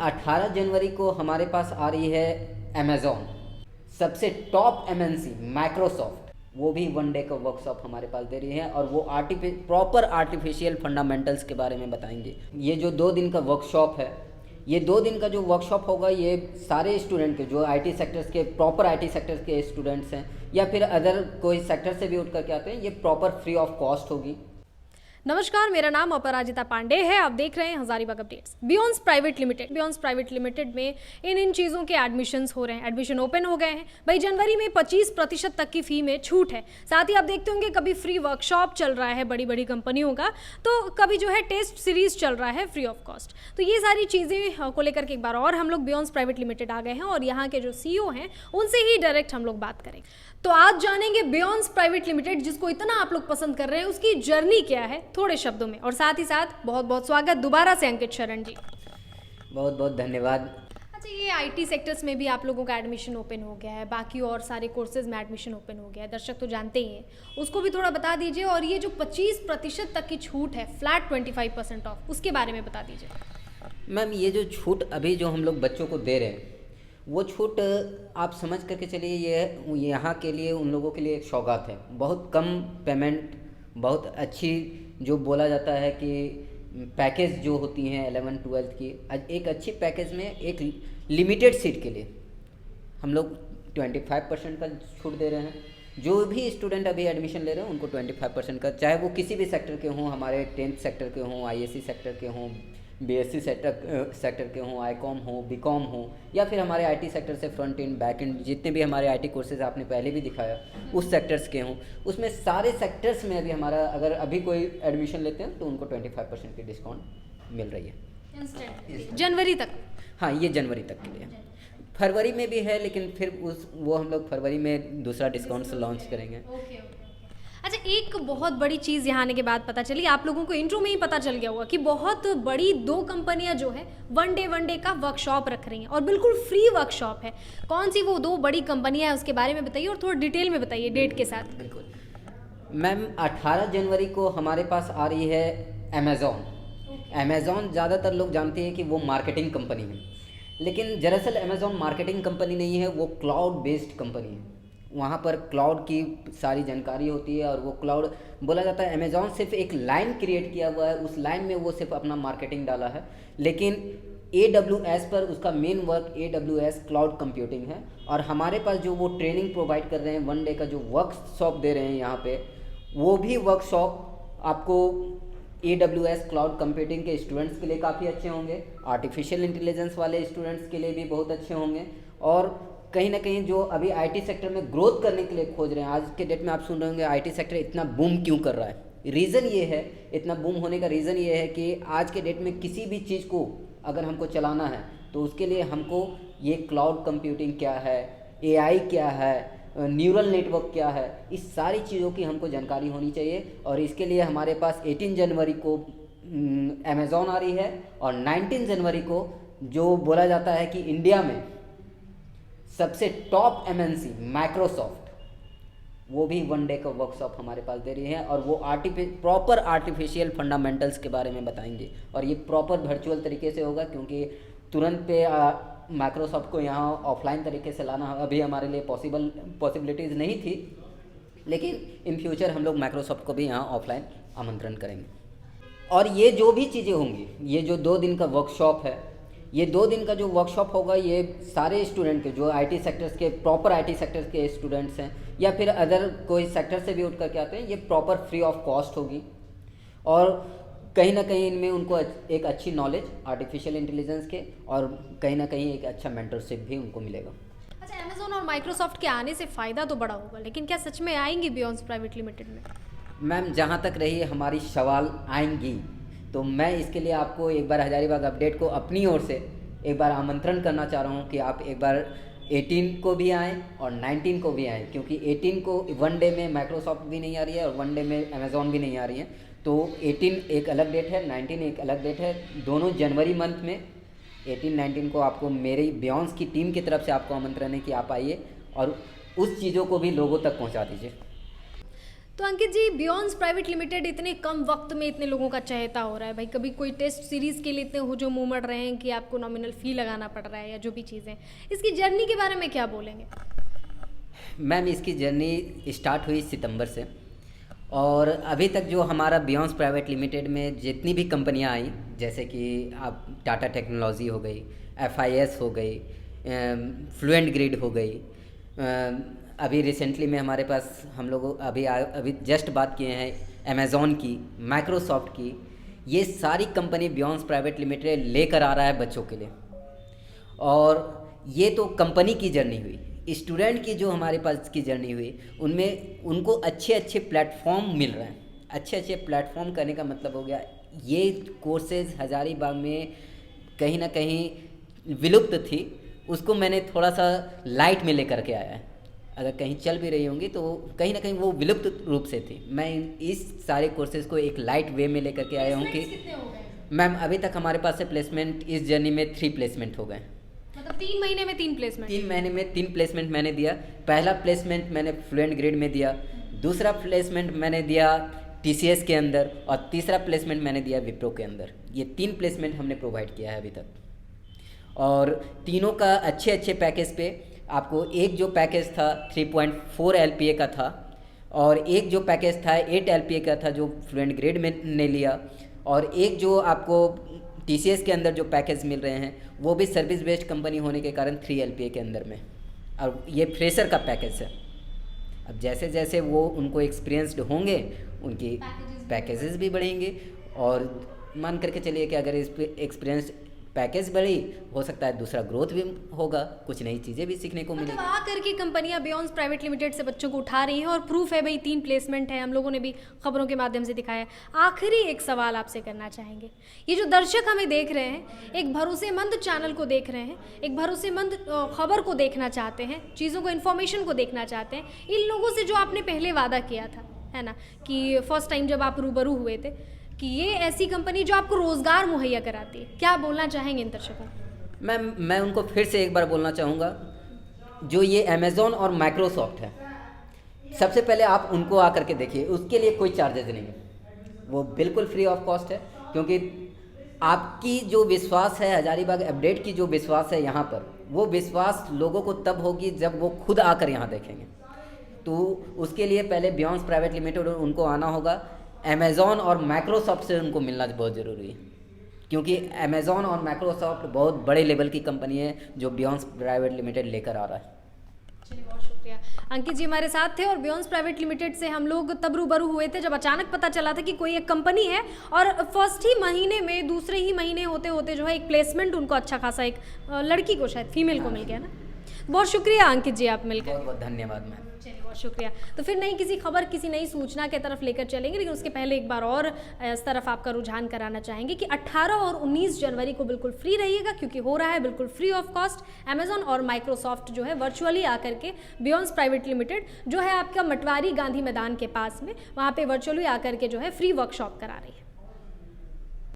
18 जनवरी को हमारे पास आ रही है अमेज़ॉन, सबसे टॉप एमएनसी माइक्रोसॉफ्ट, वो भी वन डे का वर्कशॉप हमारे पास दे रही है और वो प्रॉपर आर्टिफिशियल फंडामेंटल्स के बारे में बताएंगे। ये जो 2 दिन का वर्कशॉप है, ये 2 दिन का जो वर्कशॉप होगा, ये सारे स्टूडेंट के जो आईटी सेक्टर्स के प्रॉपर आईटी सेक्टर्स के स्टूडेंट्स हैं या फिर अदर कोई सेक्टर से भी उठ करके आते हैं, ये प्रॉपर फ्री ऑफ कॉस्ट होगी। नमस्कार, मेरा नाम अपराजिता पांडे है। आप देख रहे हैं Hazaribagh updates. Beyoncé private limited में इन चीज़ों के एडमिशन्स हो रहे हैं, एडमिशन ओपन हो गए हैं भाई। जनवरी में 25% तक की फ़ी में छूट है। साथ ही आप देखते होंगे कभी फ्री वर्कशॉप चल रहा है बड़ी बड़ी कंपनियों का, तो कभी जो है टेस्ट सीरीज चल रहा है फ्री ऑफ कॉस्ट। तो ये सारी चीज़ें को लेकर के एक बार और हम लोग बियॉन्स प्राइवेट लिमिटेड आ गए हैं और यहाँ के जो CEO हैं उनसे ही डायरेक्ट हम लोग बात करेंगे। तो आज जानेंगे बियॉन्स प्राइवेट लिमिटेड, जिसको इतना आप लोग पसंद कर रहे हैं, उसकी जर्नी क्या है थोड़े शब्दों में। और साथ ही साथ बहुत बहुत स्वागत दोबारा से अंकित शरण जी। बहुत बहुत धन्यवाद। अच्छा, ये आईटी सेक्टर्स में भी आप लोगों का एडमिशन ओपन हो गया है, बाकी और सारे कोर्सेज में एडमिशन ओपन हो गया है, दर्शक तो जानते ही हैं, उसको भी थोड़ा बता दीजिए। और ये जो 25% तक की छूट है, फ्लैट 25% ऑफ, उसके बारे में बता दीजिए। मैम, ये जो छूट अभी जो हम लोग बच्चों को दे रहे हैं, वो छूट आप समझ करके चलिए, ये यहाँ के लिए, उन लोगों के लिए एक सौगात है। बहुत कम पेमेंट, बहुत अच्छी, जो बोला जाता है कि पैकेज जो होती हैं 11-12 की, एक अच्छी पैकेज में एक लिमिटेड सीट के लिए हम लोग 25% का छूट दे रहे हैं। जो भी स्टूडेंट अभी एडमिशन ले रहे हैं उनको 25% का, चाहे वो किसी भी सेक्टर के हों, हमारे 10th सेक्टर के हों, आईएससी सेक्टर के हों, बीएससी सेक्टर के हों, आईकॉम हो, बीकॉम हो, या फिर हमारे आईटी सेक्टर से फ्रंट एंड बैक एंड जितने भी हमारे आईटी कोर्सेज आपने पहले भी दिखाया उस सेक्टर्स के हों, उसमें सारे सेक्टर्स में अभी हमारा, अगर अभी कोई एडमिशन लेते हैं तो उनको 25% की डिस्काउंट मिल रही है जनवरी तक। हाँ, ये जनवरी तक के लिए। फरवरी में भी है, लेकिन फिर वो हम लोग फरवरी में दूसरा डिस्काउंट लॉन्च करेंगे। अच्छा, एक बहुत बड़ी चीज़ यहाँ आने के बाद पता चली, आप लोगों को इंट्रो में ही पता चल गया होगा कि बहुत बड़ी 2 कंपनियां जो है वन डे का वर्कशॉप रख रही हैं और बिल्कुल फ्री वर्कशॉप है। कौन सी वो 2 बड़ी कंपनियां हैं उसके बारे में बताइए और थोड़ा डिटेल में बताइए डेट के साथ। बिल्कुल मैम, 18 जनवरी को हमारे पास आ रही है अमेज़ॉन। अमेज़ॉन ज़्यादातर लोग जानते हैं कि वो मार्केटिंग कंपनी है, लेकिन दरअसल अमेज़ॉन मार्केटिंग कंपनी नहीं है, वो क्लाउड बेस्ड कंपनी है। वहाँ पर क्लाउड की सारी जानकारी होती है और वो क्लाउड, बोला जाता है अमेज़ॉन सिर्फ एक लाइन क्रिएट किया हुआ है, उस लाइन में वो सिर्फ अपना मार्केटिंग डाला है, लेकिन AWS पर उसका main work AWS cloud computing है। और हमारे पास जो वो ट्रेनिंग प्रोवाइड कर रहे हैं, वन डे का जो वर्कशॉप दे रहे हैं यहाँ पे, वो भी वर्कशॉप आपको AWS क्लाउड कंप्यूटिंग के स्टूडेंट्स के लिए काफ़ी अच्छे होंगे, आर्टिफिशियल इंटेलिजेंस वाले स्टूडेंट्स के लिए भी बहुत अच्छे होंगे, और कहीं ना कहीं जो अभी आईटी सेक्टर में ग्रोथ करने के लिए खोज रहे हैं। आज के डेट में आप सुन रहे होंगे आईटी सेक्टर इतना बूम क्यों कर रहा है। रीज़न ये है, इतना बूम होने का रीज़न ये है कि आज के डेट में किसी भी चीज़ को अगर हमको चलाना है तो उसके लिए हमको ये क्लाउड कंप्यूटिंग क्या है, AI क्या है, न्यूरल नेटवर्क क्या है, इस सारी चीज़ों की हमको जानकारी होनी चाहिए। और इसके लिए हमारे पास 18 जनवरी को अमेज़ॉन आ रही है और 19 जनवरी को जो बोला जाता है कि इंडिया में सबसे टॉप एमएनसी माइक्रोसॉफ्ट, वो भी वन डे का वर्कशॉप हमारे पास दे रही है और वो प्रॉपर आर्टिफिशियल फंडामेंटल्स के बारे में बताएंगे। और ये प्रॉपर वर्चुअल तरीके से होगा, क्योंकि तुरंत पे माइक्रोसॉफ्ट को यहाँ ऑफलाइन तरीके से लाना अभी हमारे लिए पॉसिबिलिटीज़ नहीं थी, लेकिन इन फ्यूचर हम लोग माइक्रोसॉफ्ट को भी यहाँ ऑफलाइन आमंत्रण करेंगे। और ये जो भी चीज़ें होंगी, ये जो 2 दिन का वर्कशॉप है, ये 2 दिन का जो वर्कशॉप होगा, ये सारे स्टूडेंट के जो आईटी सेक्टर्स के प्रॉपर आईटी सेक्टर्स के स्टूडेंट्स हैं या फिर अदर कोई सेक्टर से भी उठ करके आते हैं, ये प्रॉपर फ्री ऑफ कॉस्ट होगी। और कहीं ना कहीं इनमें उनको एक अच्छी नॉलेज आर्टिफिशियल इंटेलिजेंस के, और कहीं ना कहीं एक अच्छा मेंटरशिप भी उनको मिलेगा। अच्छा, अमेज़ॉन और माइक्रोसॉफ्ट के आने से फ़ायदा तो बड़ा होगा, लेकिन क्या सच में आएंगी बियॉन्स प्राइवेट लिमिटेड में? मैम, जहाँ तक रही हमारी सवाल आएंगी, तो मैं इसके लिए आपको एक बार हजारीबाग अपडेट को अपनी ओर से एक बार आमंत्रण करना चाह रहा हूँ कि आप एक बार 18 को भी आएँ और 19 को भी आएँ, क्योंकि 18 को वन डे में माइक्रोसॉफ्ट भी नहीं आ रही है और वन डे में अमेज़ॉन भी नहीं आ रही है। तो 18 एक अलग डेट है, 19 एक अलग डेट है, दोनों जनवरी मंथ में 18-19 को आपको मेरी बियॉन्स की टीम की तरफ से आपको आमंत्रण है कि आप आइए और उस चीज़ों को भी लोगों तक पहुँचा दीजिए। तो अंकित जी, बियॉन्ड्स प्राइवेट लिमिटेड इतने कम वक्त में इतने लोगों का चहेता हो रहा है भाई, कभी कोई टेस्ट सीरीज़ के लिए इतने हुजूम उमड़ रहे हैं कि आपको नॉमिनल फ़ी लगाना पड़ रहा है या जो भी चीज़ें, इसकी जर्नी के बारे में क्या बोलेंगे? मैम, इसकी जर्नी स्टार्ट हुई सितंबर से, और अभी तक जो हमारा बियॉन्ड्स प्राइवेट लिमिटेड में जितनी भी कंपनियां आई, जैसे कि आप टाटा टेक्नोलॉजी हो गई, FIS हो गई, फ्लुएंट ग्रिड हो गई, अभी रिसेंटली में हमारे पास हम लोग अभी जस्ट बात किए हैं अमेज़ॉन की, माइक्रोसॉफ्ट की, ये सारी कंपनी बियॉन्ड्स प्राइवेट लिमिटेड लेकर आ रहा है बच्चों के लिए। और ये तो कंपनी की जर्नी हुई। स्टूडेंट की जो हमारे पास की जर्नी हुई, उनमें उनको अच्छे अच्छे प्लेटफॉर्म मिल रहे हैं। अच्छे अच्छे प्लेटफॉर्म करने का मतलब हो गया, ये कोर्सेज हज़ारीबाग में कहीं ना कहीं विलुप्त थी, उसको मैंने थोड़ा सा लाइट में लेकर के आया है। अगर कहीं चल भी रही होंगी तो कहीं ना कहीं वो विलुप्त रूप से थी। मैं इस सारे कोर्सेज़ को एक लाइट वे में लेकर के आया हूँ कि मैम, अभी तक हमारे पास से प्लेसमेंट इस जर्नी में 3 प्लेसमेंट हो गए। मतलब 3 महीने में 3 प्लेसमेंट? 3 महीने में 3 प्लेसमेंट मैंने दिया। पहला प्लेसमेंट मैंने फ्लुएंट ग्रिड में दिया, दूसरा प्लेसमेंट मैंने दिया TCS के अंदर, और तीसरा प्लेसमेंट मैंने दिया विप्रो के अंदर। ये 3 प्लेसमेंट हमने प्रोवाइड किया है अभी तक, और तीनों का अच्छे अच्छे पैकेज पे आपको, एक जो पैकेज था 3.4 LPA का था, और एक जो पैकेज था 8 LPA का था जो फ्लुएंट ग्रिड में ने लिया, और एक जो आपको TCS के अंदर जो पैकेज मिल रहे हैं वो भी सर्विस बेस्ड कंपनी होने के कारण 3 LPA के अंदर में, और ये फ्रेशर का पैकेज है। अब जैसे जैसे वो उनको एक्सपीरियंसड होंगे, उनकी पैकेजेस भी बढ़ेंगे, और मान करके चलिए कि अगर इस पे एक्सपीरियंस पैकेज बढ़ी, हो सकता है दूसरा ग्रोथ भी होगा, कुछ नई चीज़ें भी सीखने को मिलेगी। मतलब आकर के कंपनियां बियॉन्ड्स प्राइवेट लिमिटेड से बच्चों को उठा रही हैं, और प्रूफ है भाई 3 प्लेसमेंट है, हम लोगों ने भी खबरों के माध्यम से दिखाया है। आखिरी एक सवाल आपसे करना चाहेंगे, ये जो दर्शक हमें देख रहे हैं, एक भरोसेमंद चैनल को देख रहे हैं, एक भरोसेमंद खबर को देखना चाहते हैं, चीज़ों को, इन्फॉर्मेशन को देखना चाहते हैं, इन लोगों से जो आपने पहले वादा किया था, है ना, कि फर्स्ट टाइम जब आप रूबरू हुए थे, कि ये ऐसी कंपनी जो आपको रोज़गार मुहैया कराती है, क्या बोलना चाहेंगे इन दर्शकों? मैं उनको फिर से एक बार बोलना चाहूँगा, जो ये अमेज़ॉन और माइक्रोसॉफ्ट है, सबसे पहले आप उनको आकर के देखिए। उसके लिए कोई चार्जेस नहीं है, वो बिल्कुल फ्री ऑफ कॉस्ट है, क्योंकि आपकी जो विश्वास है, हज़ारीबाग अपडेट की जो विश्वास है यहाँ पर, वो विश्वास लोगों को तब होगी जब वो खुद आकर यहाँ देखेंगे। तो उसके लिए पहले बियॉन्ड्स प्राइवेट लिमिटेड उनको आना होगा, अमेज़ॉन और माइक्रोसॉफ्ट से उनको मिलना बहुत ज़रूरी है, क्योंकि अमेज़ॉन और माइक्रोसॉफ्ट बहुत बड़े लेवल की कंपनी है जो बियॉन्ड्स प्राइवेट लिमिटेड लेकर आ रहा है। चलिए, बहुत शुक्रिया। अंकित जी हमारे साथ थे, और बियॉन्ड्स प्राइवेट लिमिटेड से हम लोग तब रूबरू हुए थे जब अचानक पता चला था कि कोई एक कंपनी है, और फर्स्ट ही महीने में, दूसरे ही महीने होते होते जो है एक प्लेसमेंट उनको अच्छा खासा, एक लड़की को, शायद फीमेल को मिल गया ना। बहुत शुक्रिया अंकित जी, आप मिलकर। बहुत बहुत धन्यवाद मैम। चलिए, बहुत शुक्रिया। तो फिर नई किसी खबर, किसी नई सूचना के तरफ लेकर चलेंगे, लेकिन उसके पहले एक बार और इस तरफ आपका रुझान कराना चाहेंगे कि 18 और 19 जनवरी को बिल्कुल फ्री रहिएगा, क्योंकि हो रहा है बिल्कुल फ्री ऑफ कॉस्ट। अमेज़ॉन और माइक्रोसॉफ्ट जो है वर्चुअली आकर के बियॉन्ड्स प्राइवेट लिमिटेड जो है आपका मटवारी गांधी मैदान के पास में, वहाँ पे वर्चुअली आकर के जो है फ्री वर्कशॉप करा रही है।